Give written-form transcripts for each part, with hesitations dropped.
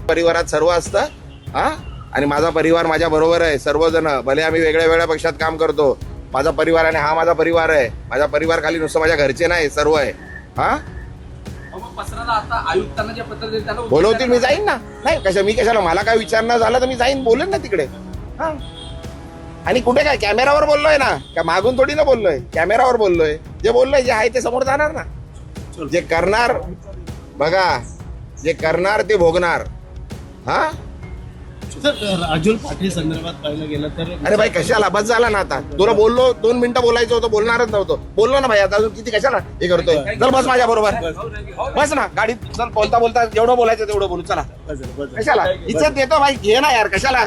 परिवारात सर्व असतं हा, आणि माझा परिवार माझ्या बरोबर आहे. सर्वजण भले आम्ही वेगळ्या वेगळ्या पक्षात काम करतो, माझा परिवार आणि हा माझा परिवार आहे. माझा परिवार खाली नुसतं माझ्या घरचे नाही, सर्व आहे. हा आता आयुक्तांना जे पत्र दिलं त्याला बोलवतील मी जाईन ना. नाही कशाला मला काय विचारणं झालं तर मी जाईन, बोलेन ना तिकडे. हा आणि कुठे काय कॅमेरावर बोललोय ना, का मागून थोडी ना बोललोय, कॅमेरावर बोललोय. जे बोललोय जे आहे ते समोर जाणार ना. जे करणार बघा, जे करणार ते भोगणार. हा राजूल पाटील संदर्भात पाहिलं गेलं तर अरे भाई कशाला बस झाला ना. आता तुला बोललो 2 मिनिटं बोलायचं होतं, बोलणारच नव्हतं. बोललो ना भाई, आता अजून किती कशाला हे करतोय. चल बस माझ्या बरोबर, बस ना गाडीत. चल बोलता बोलता जेवढं बोलायचं तेवढं बोलू. चला कशाला इज्जत देतो भाई, घे ना यार. कशाला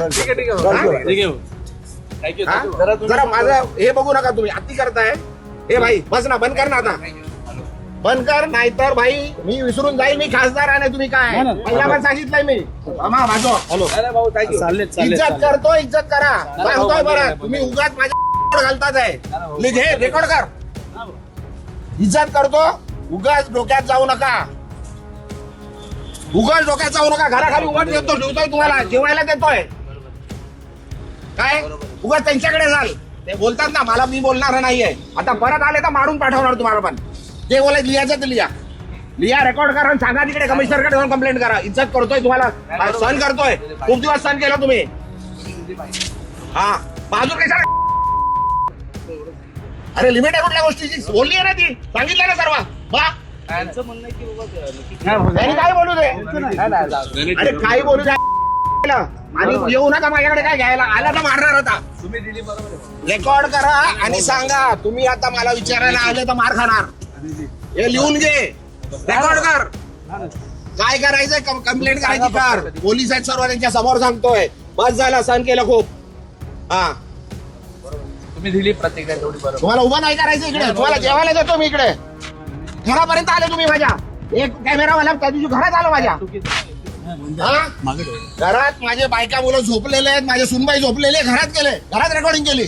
जरा माझं हे बघू नका तुम्ही, अति करताय. हे भाई बस ना, बंद कर ना आता, बंद कर. नाहीतर भाई मी विसरून जाईल मी खासदार आहे. तुम्ही काय पहिला पण सांगितलंय मी. इज्जत करतो, इज्जत करा. सांगतोय बरं, तुम्ही उगाच माझ्या घालतात आहे. घे रेकॉर्ड कर. इज्जत करतो, उगाच डोक्यात जाऊ नका. उगाच डोक्यात जाऊ नका. घराखाली उगाच देतो, ठेवतोय तुम्हाला, जेवायला देतोय. काय उगाच त्यांच्याकडे जाल. ते बोलतात ना मला, मी बोलणार नाहीये. आता परत आले तर मारून पाठवणार तुम्हाला. पण जे बोलायचं लिहायचं ते लिहा, रेकॉर्ड करा, सांगा तिकडे कमिशनरकडे जाऊन कंप्लेंट करा. इज्जत करतोय तुम्हाला, सहन करतोय. खूप दिवस सहन केलं तुम्ही. हा बाजू कशाला. अरे लिमिट आहे कुठल्या गोष्टीची, बोलली आहे ना ती, सांगितलं ना सर्व. त्यांचं म्हणणं आहे की बाबा त्यांनी काय बोलू दे. अरे काही बोलू दे आणि येऊ नका माझ्याकडे काय घ्यायला. आला तर मारणार होता. तुम्ही दिली बरोबर. रेकॉर्ड करा आणि सांगा. तुम्ही आता मला विचारायला आले तर मार खाणार. हे लिहून घे, रेकॉर्ड कर. काय करायचंय कंप्लेंट करायची कर. पोलीस आहेत सर्व, त्यांच्या समोर सांगतोय. बस झाला, सहन केलं खूप. हा तुम्ही दिली प्रतिक्रिया तेवढी बरोबर. तुम्हाला उभं नाही करायचं इकडे. तुम्हाला जेवायला देतो मी इकडे. घरापर्यंत आले तुम्ही माझ्या. एक कॅमेरावाला त्या दिवशी घरात आलो माझ्या. घरात माझे बायका मुलं झोपलेले आहेत, माझे सुनबाई झोपलेले, घरात गेले, घरात रेकॉर्डिंग केली.